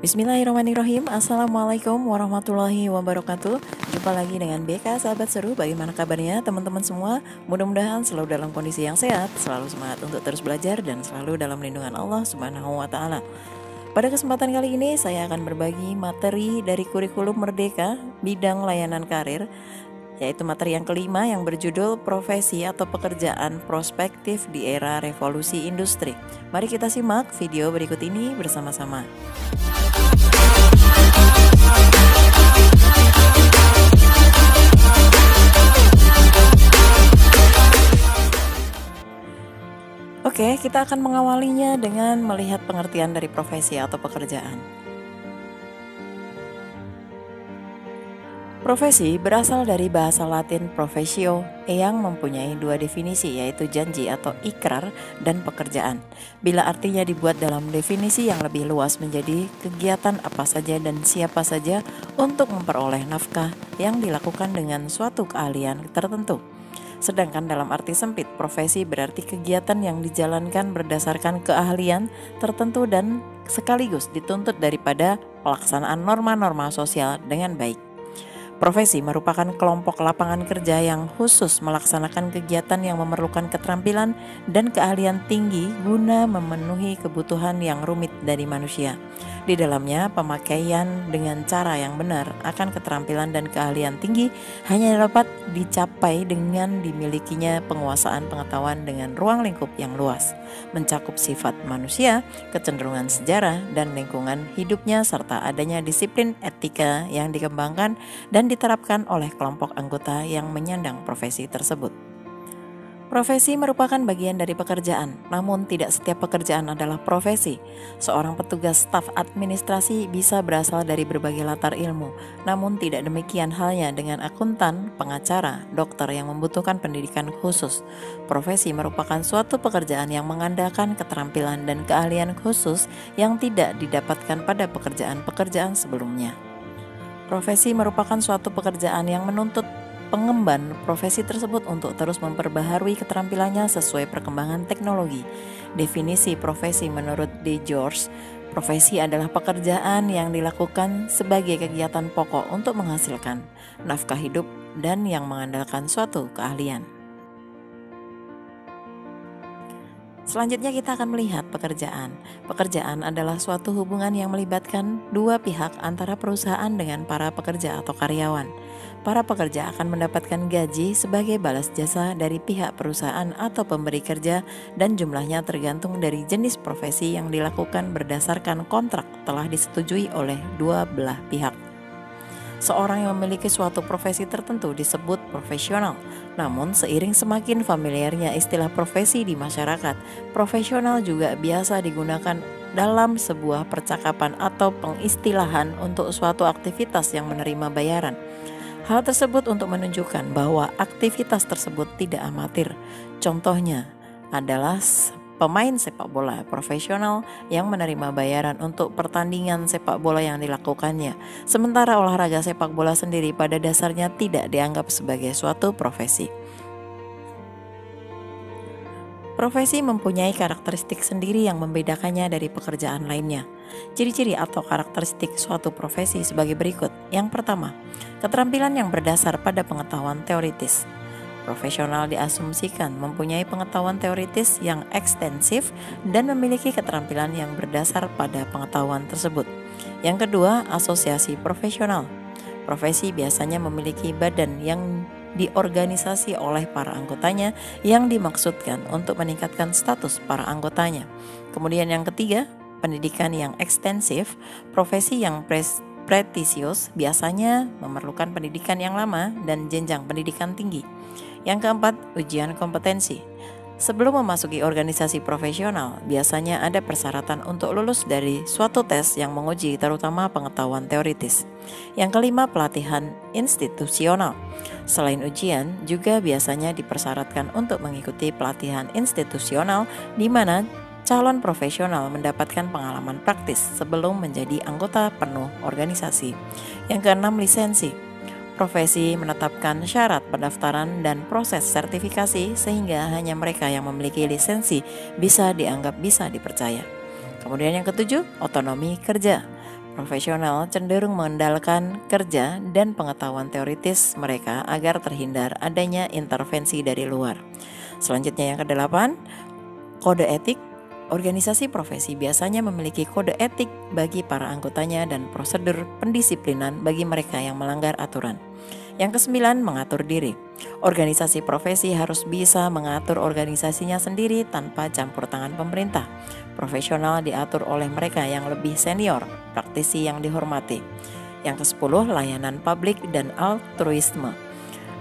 Bismillahirrahmanirrahim. Assalamualaikum warahmatullahi wabarakatuh. Jumpa lagi dengan BK Sahabat Seru. Bagaimana kabarnya teman-teman semua? Mudah-mudahan selalu dalam kondisi yang sehat, selalu semangat untuk terus belajar, dan selalu dalam lindungan Allah Subhanahu wa Ta'ala. Pada kesempatan kali ini saya akan berbagi materi dari kurikulum Merdeka bidang layanan karir, yaitu materi yang kelima yang berjudul Profesi atau Pekerjaan Prospektif di Era Revolusi Industri. Mari kita simak video berikut ini bersama-sama. Oke, kita akan mengawalinya dengan melihat pengertian dari profesi atau pekerjaan. Profesi berasal dari bahasa Latin professio yang mempunyai dua definisi, yaitu janji atau ikrar dan pekerjaan. Bila artinya dibuat dalam definisi yang lebih luas menjadi kegiatan apa saja dan siapa saja untuk memperoleh nafkah yang dilakukan dengan suatu keahlian tertentu. Sedangkan dalam arti sempit, profesi berarti kegiatan yang dijalankan berdasarkan keahlian tertentu dan sekaligus dituntut daripada pelaksanaan norma-norma sosial dengan baik. Profesi merupakan kelompok lapangan kerja yang khusus melaksanakan kegiatan yang memerlukan keterampilan dan keahlian tinggi guna memenuhi kebutuhan yang rumit dari manusia. Di dalamnya, pemakaian dengan cara yang benar akan keterampilan dan keahlian tinggi hanya dapat dicapai dengan dimilikinya penguasaan pengetahuan dengan ruang lingkup yang luas, mencakup sifat manusia, kecenderungan sejarah, dan lingkungan hidupnya, serta adanya disiplin etika yang dikembangkan dan diterapkan oleh kelompok anggota yang menyandang profesi tersebut. Profesi merupakan bagian dari pekerjaan, namun tidak setiap pekerjaan adalah profesi. Seorang petugas staf administrasi bisa berasal dari berbagai latar ilmu, namun tidak demikian halnya dengan akuntan, pengacara, dokter yang membutuhkan pendidikan khusus. Profesi merupakan suatu pekerjaan yang mengandalkan keterampilan dan keahlian khusus yang tidak didapatkan pada pekerjaan-pekerjaan sebelumnya. Profesi merupakan suatu pekerjaan yang menuntut pengemban profesi tersebut untuk terus memperbaharui keterampilannya sesuai perkembangan teknologi. Definisi profesi menurut De George, profesi adalah pekerjaan yang dilakukan sebagai kegiatan pokok untuk menghasilkan nafkah hidup dan yang mengandalkan suatu keahlian. Selanjutnya kita akan melihat pekerjaan. Pekerjaan adalah suatu hubungan yang melibatkan dua pihak antara perusahaan dengan para pekerja atau karyawan. Para pekerja akan mendapatkan gaji sebagai balas jasa dari pihak perusahaan atau pemberi kerja, dan jumlahnya tergantung dari jenis profesi yang dilakukan berdasarkan kontrak telah disetujui oleh dua belah pihak. Seorang yang memiliki suatu profesi tertentu disebut profesional. Namun seiring semakin familiarnya istilah profesi di masyarakat, profesional juga biasa digunakan dalam sebuah percakapan atau pengistilahan untuk suatu aktivitas yang menerima bayaran. Hal tersebut untuk menunjukkan bahwa aktivitas tersebut tidak amatir. Contohnya adalah pemain sepak bola profesional yang menerima bayaran untuk pertandingan sepak bola yang dilakukannya. Sementara olahraga sepak bola sendiri pada dasarnya tidak dianggap sebagai suatu profesi. Profesi mempunyai karakteristik sendiri yang membedakannya dari pekerjaan lainnya. Ciri-ciri atau karakteristik suatu profesi sebagai berikut. Yang pertama, keterampilan yang berdasar pada pengetahuan teoritis. Profesional diasumsikan mempunyai pengetahuan teoritis yang ekstensif dan memiliki keterampilan yang berdasar pada pengetahuan tersebut. Yang kedua, asosiasi profesional. Profesi biasanya memiliki badan yang diorganisasi oleh para anggotanya yang dimaksudkan untuk meningkatkan status para anggotanya. Kemudian yang ketiga, pendidikan yang ekstensif. Profesi yang pretisius biasanya memerlukan pendidikan yang lama dan jenjang pendidikan tinggi. Yang keempat, ujian kompetensi. Sebelum memasuki organisasi profesional, biasanya ada persyaratan untuk lulus dari suatu tes yang menguji terutama pengetahuan teoritis. Yang kelima, pelatihan institusional. Selain ujian, juga biasanya dipersyaratkan untuk mengikuti pelatihan institusional di mana calon profesional mendapatkan pengalaman praktis sebelum menjadi anggota penuh organisasi. Yang keenam, lisensi. Profesi menetapkan syarat pendaftaran dan proses sertifikasi sehingga hanya mereka yang memiliki lisensi bisa dianggap bisa dipercaya. Kemudian yang ketujuh, otonomi kerja. profesional cenderung mengandalkan kerja dan pengetahuan teoritis mereka agar terhindar adanya intervensi dari luar. Selanjutnya yang kedelapan, kode etik. Organisasi profesi biasanya memiliki kode etik bagi para anggotanya dan prosedur pendisiplinan bagi mereka yang melanggar aturan. Yang kesembilan, mengatur diri. Organisasi profesi harus bisa mengatur organisasinya sendiri tanpa campur tangan pemerintah. Profesional diatur oleh mereka yang lebih senior, praktisi yang dihormati. Yang kesepuluh, layanan publik dan altruisme.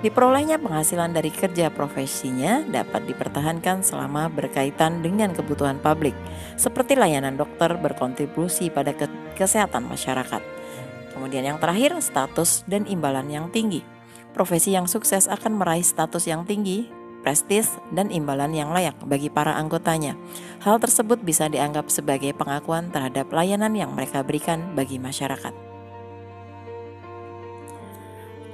Diperolehnya penghasilan dari kerja profesinya dapat dipertahankan selama berkaitan dengan kebutuhan publik, seperti layanan dokter berkontribusi pada kesehatan masyarakat. Kemudian yang terakhir, status dan imbalan yang tinggi. Profesi yang sukses akan meraih status yang tinggi, prestis, dan imbalan yang layak bagi para anggotanya. Hal tersebut bisa dianggap sebagai pengakuan terhadap layanan yang mereka berikan bagi masyarakat.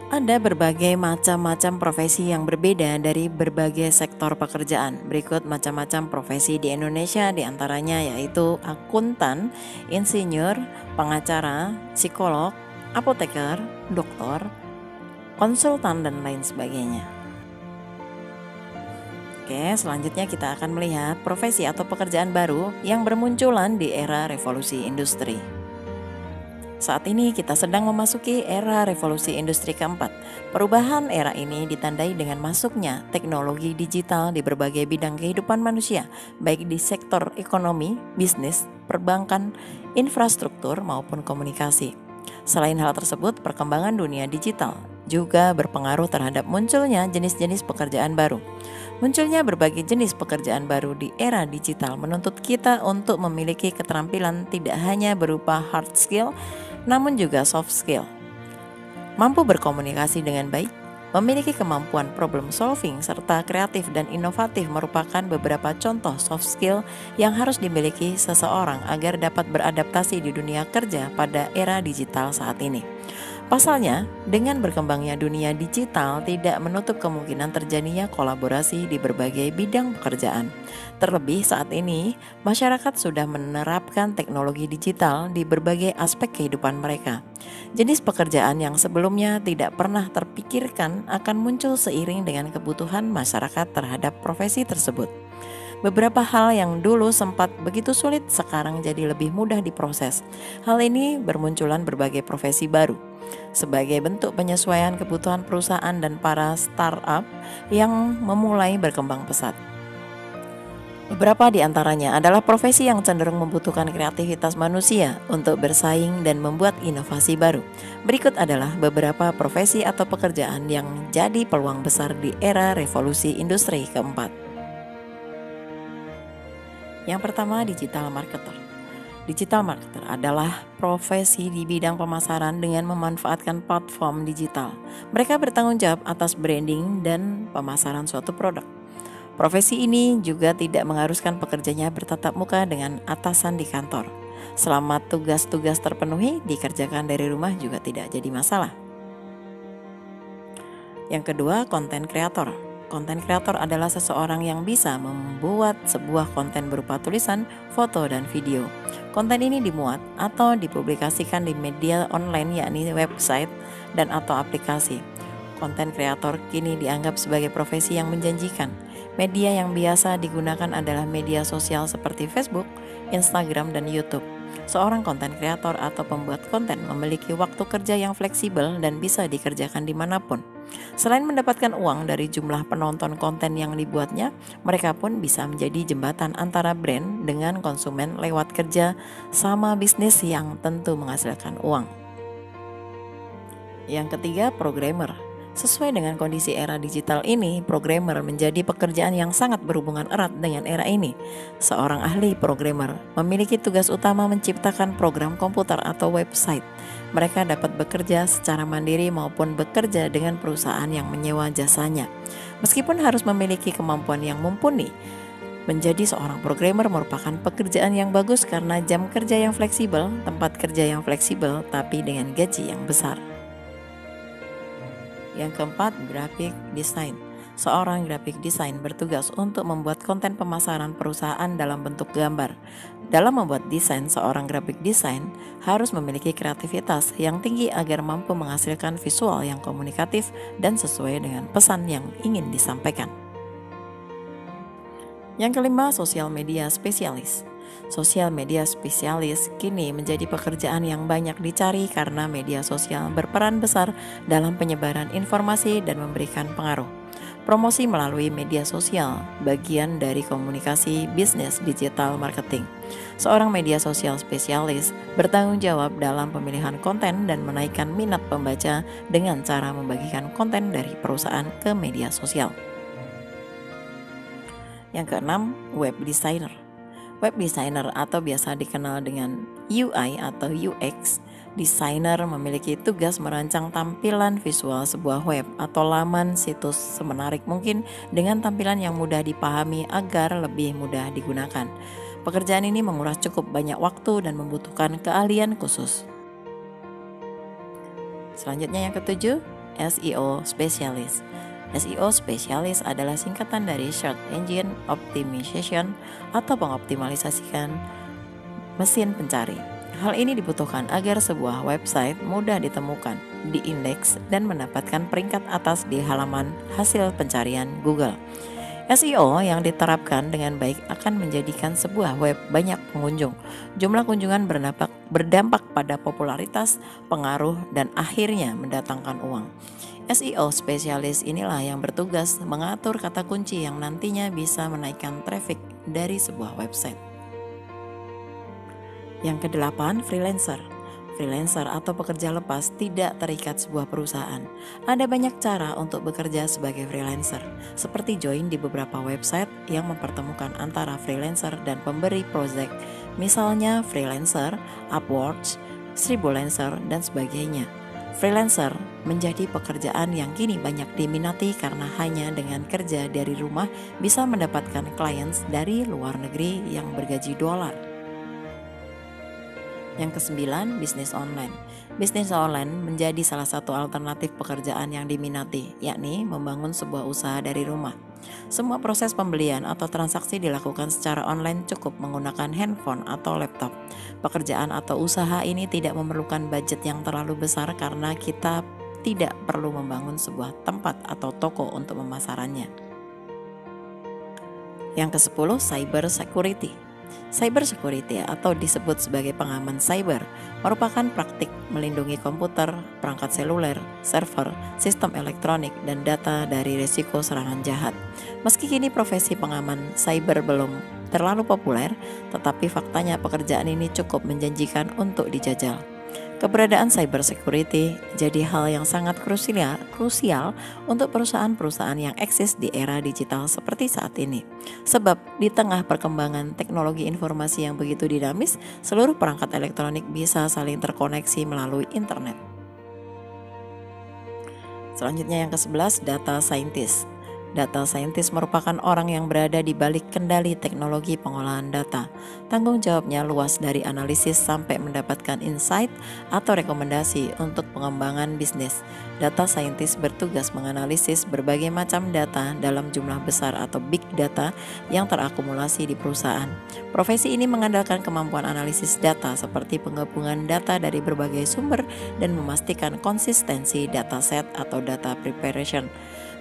Ada berbagai macam-macam profesi yang berbeda dari berbagai sektor pekerjaan. Berikut macam-macam profesi di Indonesia, diantaranya yaitu akuntan, insinyur, pengacara, psikolog, apoteker, dokter, konsultan, dan lain sebagainya. Oke, selanjutnya kita akan melihat profesi atau pekerjaan baru yang bermunculan di era revolusi industri. Saat ini kita sedang memasuki era revolusi industri keempat. Perubahan era ini ditandai dengan masuknya teknologi digital di berbagai bidang kehidupan manusia, baik di sektor ekonomi, bisnis, perbankan, infrastruktur, maupun komunikasi. Selain hal tersebut, perkembangan dunia digital juga berpengaruh terhadap munculnya jenis-jenis pekerjaan baru. Munculnya berbagai jenis pekerjaan baru di era digital menuntut kita untuk memiliki keterampilan tidak hanya berupa hard skill, namun juga soft skill. Mampu berkomunikasi dengan baik, memiliki kemampuan problem solving, serta kreatif dan inovatif merupakan beberapa contoh soft skill yang harus dimiliki seseorang agar dapat beradaptasi di dunia kerja pada era digital saat ini. Pasalnya, dengan berkembangnya dunia digital tidak menutup kemungkinan terjadinya kolaborasi di berbagai bidang pekerjaan. Terlebih saat ini, masyarakat sudah menerapkan teknologi digital di berbagai aspek kehidupan mereka. Jenis pekerjaan yang sebelumnya tidak pernah terpikirkan akan muncul seiring dengan kebutuhan masyarakat terhadap profesi tersebut. Beberapa hal yang dulu sempat begitu sulit sekarang jadi lebih mudah diproses. Hal ini bermunculan berbagai profesi baru sebagai bentuk penyesuaian kebutuhan perusahaan dan para startup yang memulai berkembang pesat. Beberapa di antaranya adalah profesi yang cenderung membutuhkan kreativitas manusia untuk bersaing dan membuat inovasi baru. Berikut adalah beberapa profesi atau pekerjaan yang jadi peluang besar di era revolusi industri keempat. Yang pertama, digital marketer. Digital marketer adalah profesi di bidang pemasaran dengan memanfaatkan platform digital. Mereka bertanggung jawab atas branding dan pemasaran suatu produk. Profesi ini juga tidak mengharuskan pekerjanya bertatap muka dengan atasan di kantor. Selama tugas-tugas terpenuhi, dikerjakan dari rumah juga tidak jadi masalah. Yang kedua, konten kreator. Konten kreator adalah seseorang yang bisa membuat sebuah konten berupa tulisan, foto, dan video. Konten ini dimuat atau dipublikasikan di media online yakni website dan atau aplikasi. Konten kreator kini dianggap sebagai profesi yang menjanjikan. Media yang biasa digunakan adalah media sosial seperti Facebook, Instagram, dan YouTube. Seorang konten kreator atau pembuat konten memiliki waktu kerja yang fleksibel dan bisa dikerjakan dimanapun. Selain mendapatkan uang dari jumlah penonton konten yang dibuatnya, mereka pun bisa menjadi jembatan antara brand dengan konsumen lewat kerja sama bisnis yang tentu menghasilkan uang. Yang ketiga, programmer. Sesuai dengan kondisi era digital ini, programmer menjadi pekerjaan yang sangat berhubungan erat dengan era ini. Seorang ahli programmer memiliki tugas utama menciptakan program komputer atau website. Mereka dapat bekerja secara mandiri maupun bekerja dengan perusahaan yang menyewa jasanya. Meskipun harus memiliki kemampuan yang mumpuni, menjadi seorang programmer merupakan pekerjaan yang bagus karena jam kerja yang fleksibel, tempat kerja yang fleksibel, tapi dengan gaji yang besar. Yang keempat, graphic design. Seorang graphic design bertugas untuk membuat konten pemasaran perusahaan dalam bentuk gambar. Dalam membuat desain, seorang graphic design harus memiliki kreativitas yang tinggi agar mampu menghasilkan visual yang komunikatif dan sesuai dengan pesan yang ingin disampaikan. Yang kelima, sosial media spesialis. Sosial media spesialis kini menjadi pekerjaan yang banyak dicari karena media sosial berperan besar dalam penyebaran informasi dan memberikan pengaruh. Promosi melalui media sosial, bagian dari komunikasi bisnis digital marketing. Seorang media sosial spesialis bertanggung jawab dalam pemilihan konten dan menaikkan minat pembaca dengan cara membagikan konten dari perusahaan ke media sosial. Yang keenam, web designer. Web designer atau biasa dikenal dengan UI atau UX, desainer memiliki tugas merancang tampilan visual sebuah web atau laman situs semenarik mungkin dengan tampilan yang mudah dipahami agar lebih mudah digunakan. Pekerjaan ini menguras cukup banyak waktu dan membutuhkan keahlian khusus. Selanjutnya yang ketujuh, SEO spesialis. SEO spesialis adalah singkatan dari Search Engine Optimization atau pengoptimalisasikan mesin pencari. Hal ini dibutuhkan agar sebuah website mudah ditemukan, diindeks, dan mendapatkan peringkat atas di halaman hasil pencarian Google. SEO yang diterapkan dengan baik akan menjadikan sebuah web banyak pengunjung. Jumlah kunjungan berdampak pada popularitas, pengaruh, dan akhirnya mendatangkan uang. SEO spesialis inilah yang bertugas mengatur kata kunci yang nantinya bisa menaikkan traffic dari sebuah website. Yang kedelapan, freelancer. Freelancer atau pekerja lepas tidak terikat sebuah perusahaan. Ada banyak cara untuk bekerja sebagai freelancer, seperti join di beberapa website yang mempertemukan antara freelancer dan pemberi project, misalnya Freelancer, Upwork, Sribulancer, dan sebagainya. Freelancer menjadi pekerjaan yang kini banyak diminati karena hanya dengan kerja dari rumah bisa mendapatkan klien dari luar negeri yang bergaji dolar. Yang kesembilan, bisnis online. Bisnis online menjadi salah satu alternatif pekerjaan yang diminati, yakni membangun sebuah usaha dari rumah. Semua proses pembelian atau transaksi dilakukan secara online cukup menggunakan handphone atau laptop. Pekerjaan atau usaha ini tidak memerlukan budget yang terlalu besar karena kita tidak perlu membangun sebuah tempat atau toko untuk pemasarannya. Yang ke-10, cyber security. Cyber security atau disebut sebagai pengaman cyber merupakan praktik melindungi komputer, perangkat seluler, server, sistem elektronik, dan data dari risiko serangan jahat. Meski kini profesi pengaman cyber belum terlalu populer, tetapi faktanya pekerjaan ini cukup menjanjikan untuk dijajal. Keberadaan cyber security jadi hal yang sangat krusial untuk perusahaan-perusahaan yang eksis di era digital seperti saat ini. Sebab di tengah perkembangan teknologi informasi yang begitu dinamis, seluruh perangkat elektronik bisa saling terkoneksi melalui internet. Selanjutnya yang ke-11, data scientist. Data scientist merupakan orang yang berada di balik kendali teknologi pengolahan data. Tanggung jawabnya luas dari analisis sampai mendapatkan insight atau rekomendasi untuk pengembangan bisnis. Data scientist bertugas menganalisis berbagai macam data dalam jumlah besar atau big data yang terakumulasi di perusahaan. Profesi ini mengandalkan kemampuan analisis data seperti penggabungan data dari berbagai sumber dan memastikan konsistensi dataset atau data preparation.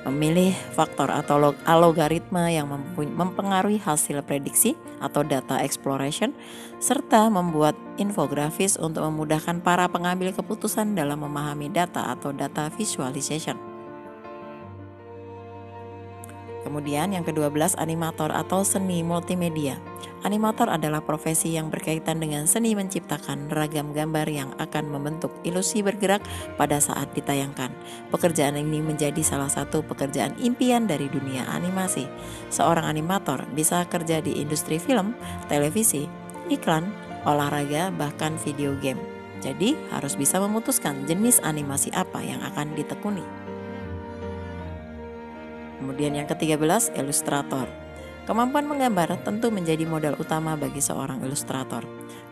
Memilih faktor atau algoritma yang mempengaruhi hasil prediksi atau data exploration, serta membuat infografis untuk memudahkan para pengambil keputusan dalam memahami data atau data visualization. Kemudian yang ke-12, animator atau seni multimedia. Animator adalah profesi yang berkaitan dengan seni menciptakan ragam gambar yang akan membentuk ilusi bergerak pada saat ditayangkan. Pekerjaan ini menjadi salah satu pekerjaan impian dari dunia animasi. Seorang animator bisa kerja di industri film, televisi, iklan, olahraga, bahkan video game. Jadi harus bisa memutuskan jenis animasi apa yang akan ditekuni. Kemudian yang ke-13, ilustrator. Kemampuan menggambar tentu menjadi modal utama bagi seorang ilustrator.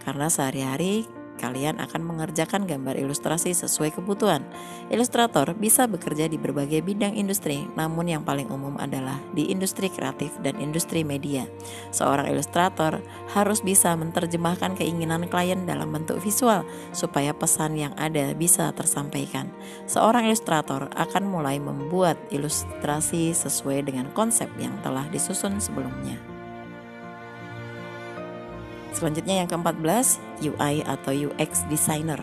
Karena sehari-hari kalian akan mengerjakan gambar ilustrasi sesuai kebutuhan. Ilustrator bisa bekerja di berbagai bidang industri, namun yang paling umum adalah di industri kreatif dan industri media. Seorang ilustrator harus bisa menerjemahkan keinginan klien dalam bentuk visual supaya pesan yang ada bisa tersampaikan. Seorang ilustrator akan mulai membuat ilustrasi sesuai dengan konsep yang telah disusun sebelumnya. Selanjutnya yang ke-14, UI atau UX designer.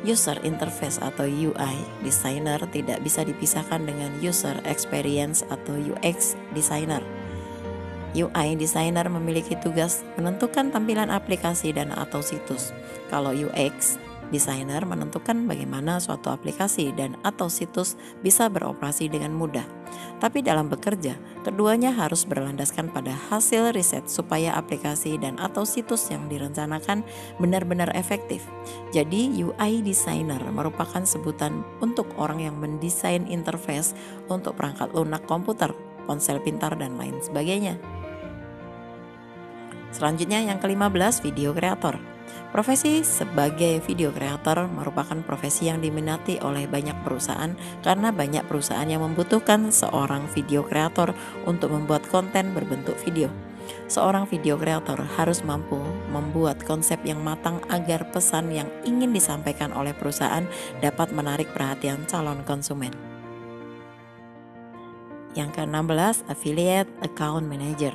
User interface atau UI designer tidak bisa dipisahkan dengan user experience atau UX designer. UI designer memiliki tugas menentukan tampilan aplikasi dan atau situs. Kalau UX designer menentukan bagaimana suatu aplikasi dan atau situs bisa beroperasi dengan mudah. Tapi dalam bekerja, keduanya harus berlandaskan pada hasil riset supaya aplikasi dan atau situs yang direncanakan benar-benar efektif. Jadi UI designer merupakan sebutan untuk orang yang mendesain interface untuk perangkat lunak komputer, ponsel pintar dan lain sebagainya. Selanjutnya yang ke-15, video kreator. Profesi sebagai video kreator merupakan profesi yang diminati oleh banyak perusahaan karena banyak perusahaan yang membutuhkan seorang video kreator untuk membuat konten berbentuk video. Seorang video kreator harus mampu membuat konsep yang matang agar pesan yang ingin disampaikan oleh perusahaan dapat menarik perhatian calon konsumen. Yang ke-16, affiliate account manager.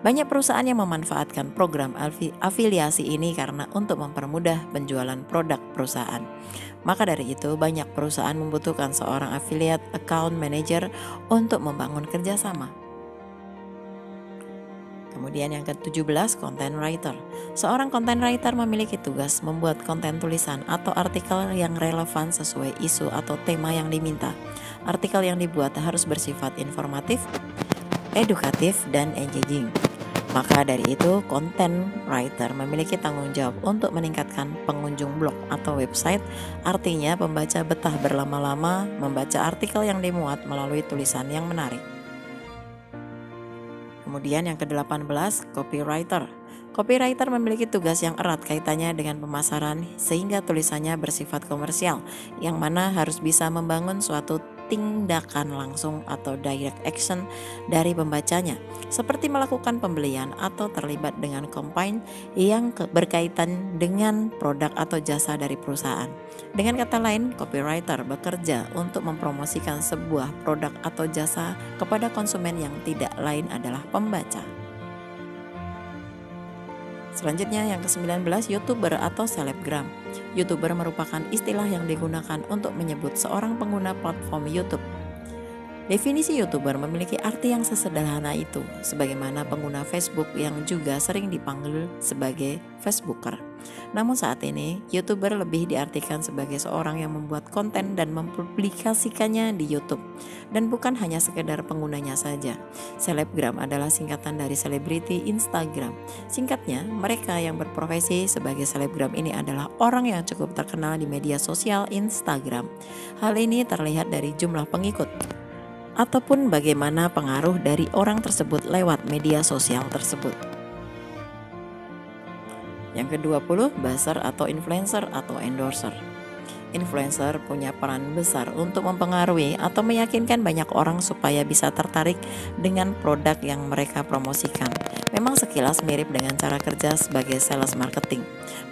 Banyak perusahaan yang memanfaatkan program afiliasi ini karena untuk mempermudah penjualan produk perusahaan. Maka dari itu, banyak perusahaan membutuhkan seorang affiliate account manager untuk membangun kerjasama. Kemudian yang ke-17, content writer. Seorang content writer memiliki tugas membuat konten tulisan atau artikel yang relevan sesuai isu atau tema yang diminta. Artikel yang dibuat harus bersifat informatif, edukatif, dan engaging. Maka dari itu, content writer memiliki tanggung jawab untuk meningkatkan pengunjung blog atau website, artinya pembaca betah berlama-lama membaca artikel yang dimuat melalui tulisan yang menarik. Kemudian yang ke-18, copywriter. Copywriter memiliki tugas yang erat kaitannya dengan pemasaran sehingga tulisannya bersifat komersial, yang mana harus bisa membangun suatu tindakan langsung atau direct action dari pembacanya, seperti melakukan pembelian atau terlibat dengan campaign yang berkaitan dengan produk atau jasa dari perusahaan. Dengan kata lain, copywriter bekerja untuk mempromosikan sebuah produk atau jasa kepada konsumen yang tidak lain adalah pembaca. Selanjutnya yang ke-19, YouTuber atau selebgram. YouTuber merupakan istilah yang digunakan untuk menyebut seorang pengguna platform YouTube. Definisi YouTuber memiliki arti yang sesederhana itu, sebagaimana pengguna Facebook yang juga sering dipanggil sebagai Facebooker. Namun saat ini, YouTuber lebih diartikan sebagai seorang yang membuat konten dan mempublikasikannya di YouTube, dan bukan hanya sekedar penggunanya saja. Selebgram adalah singkatan dari selebriti Instagram. Singkatnya, mereka yang berprofesi sebagai selebgram ini adalah orang yang cukup terkenal di media sosial Instagram. Hal ini terlihat dari jumlah pengikut ataupun bagaimana pengaruh dari orang tersebut lewat media sosial tersebut. Yang ke-20, buzzer atau influencer atau endorser. Influencer punya peran besar untuk mempengaruhi atau meyakinkan banyak orang supaya bisa tertarik dengan produk yang mereka promosikan. Memang sekilas mirip dengan cara kerja sebagai sales marketing.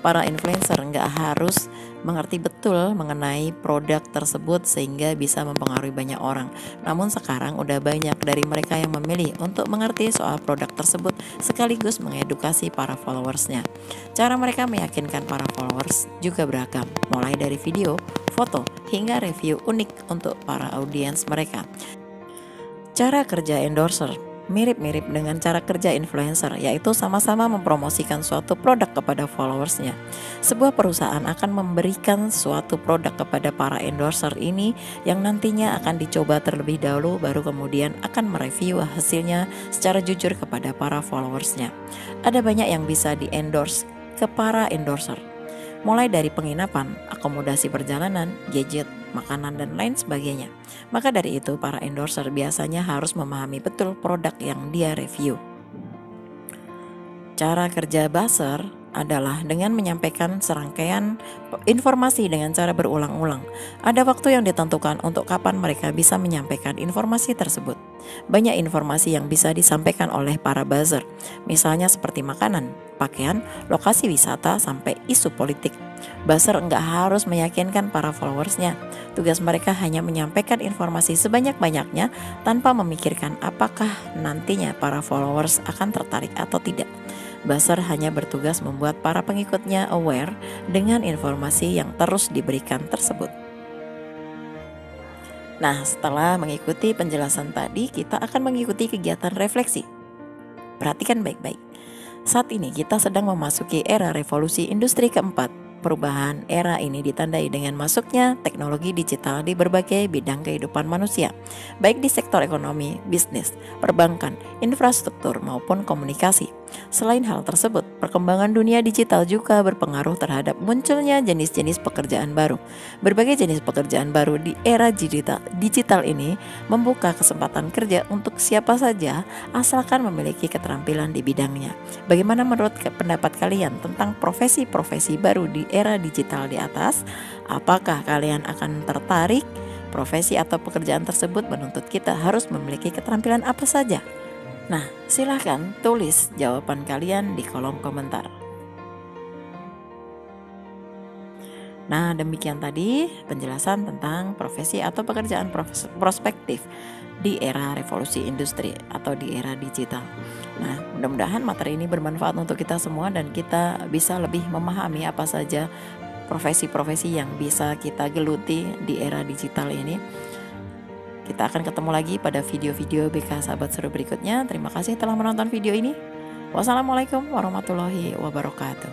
Para influencer nggak harus mengerti betul mengenai produk tersebut sehingga bisa mempengaruhi banyak orang. Namun sekarang udah banyak dari mereka yang memilih untuk mengerti soal produk tersebut sekaligus mengedukasi para followersnya. Cara mereka meyakinkan para followers juga beragam, mulai dari video, foto, hingga review unik untuk para audiens mereka. Cara kerja endorser mirip-mirip dengan cara kerja influencer, yaitu sama-sama mempromosikan suatu produk kepada followersnya. Sebuah perusahaan akan memberikan suatu produk kepada para endorser ini yang nantinya akan dicoba terlebih dahulu, baru kemudian akan mereview hasilnya secara jujur kepada para followersnya. Ada banyak yang bisa di-endorse ke para endorser, mulai dari penginapan, akomodasi perjalanan, gadget, makanan, dan lain sebagainya. Maka dari itu, para endorser biasanya harus memahami betul produk yang dia review. Cara kerja buzzer adalah dengan menyampaikan serangkaian informasi dengan cara berulang-ulang. Ada waktu yang ditentukan untuk kapan mereka bisa menyampaikan informasi tersebut. Banyak informasi yang bisa disampaikan oleh para buzzer, misalnya seperti makanan, pakaian, lokasi wisata, sampai isu politik. Buzzer enggak harus meyakinkan para followersnya. Tugas mereka hanya menyampaikan informasi sebanyak-banyaknya tanpa memikirkan apakah nantinya para followers akan tertarik atau tidak. Buzzer hanya bertugas membuat para pengikutnya aware dengan informasi yang terus diberikan tersebut. Nah, setelah mengikuti penjelasan tadi, kita akan mengikuti kegiatan refleksi. Perhatikan baik-baik. Saat ini kita sedang memasuki era revolusi industri keempat. Perubahan era ini ditandai dengan masuknya teknologi digital di berbagai bidang kehidupan manusia, baik di sektor ekonomi, bisnis, perbankan, infrastruktur, maupun komunikasi. Selain hal tersebut, perkembangan dunia digital juga berpengaruh terhadap munculnya jenis-jenis pekerjaan baru. Berbagai jenis pekerjaan baru di era digital ini membuka kesempatan kerja untuk siapa saja asalkan memiliki keterampilan di bidangnya. Bagaimana menurut pendapat kalian tentang profesi-profesi baru di era digital di atas? Apakah kalian akan tertarik? Profesi atau pekerjaan tersebut menuntut kita harus memiliki keterampilan apa saja? Nah, silahkan tulis jawaban kalian di kolom komentar. Nah, demikian tadi penjelasan tentang profesi atau pekerjaan prospektif di era revolusi industri atau di era digital. Nah, mudah-mudahan materi ini bermanfaat untuk kita semua dan kita bisa lebih memahami apa saja profesi-profesi yang bisa kita geluti di era digital ini. Kita akan ketemu lagi pada video-video BK Sahabat Seru berikutnya. Terima kasih telah menonton video ini. Wassalamualaikum warahmatullahi wabarakatuh.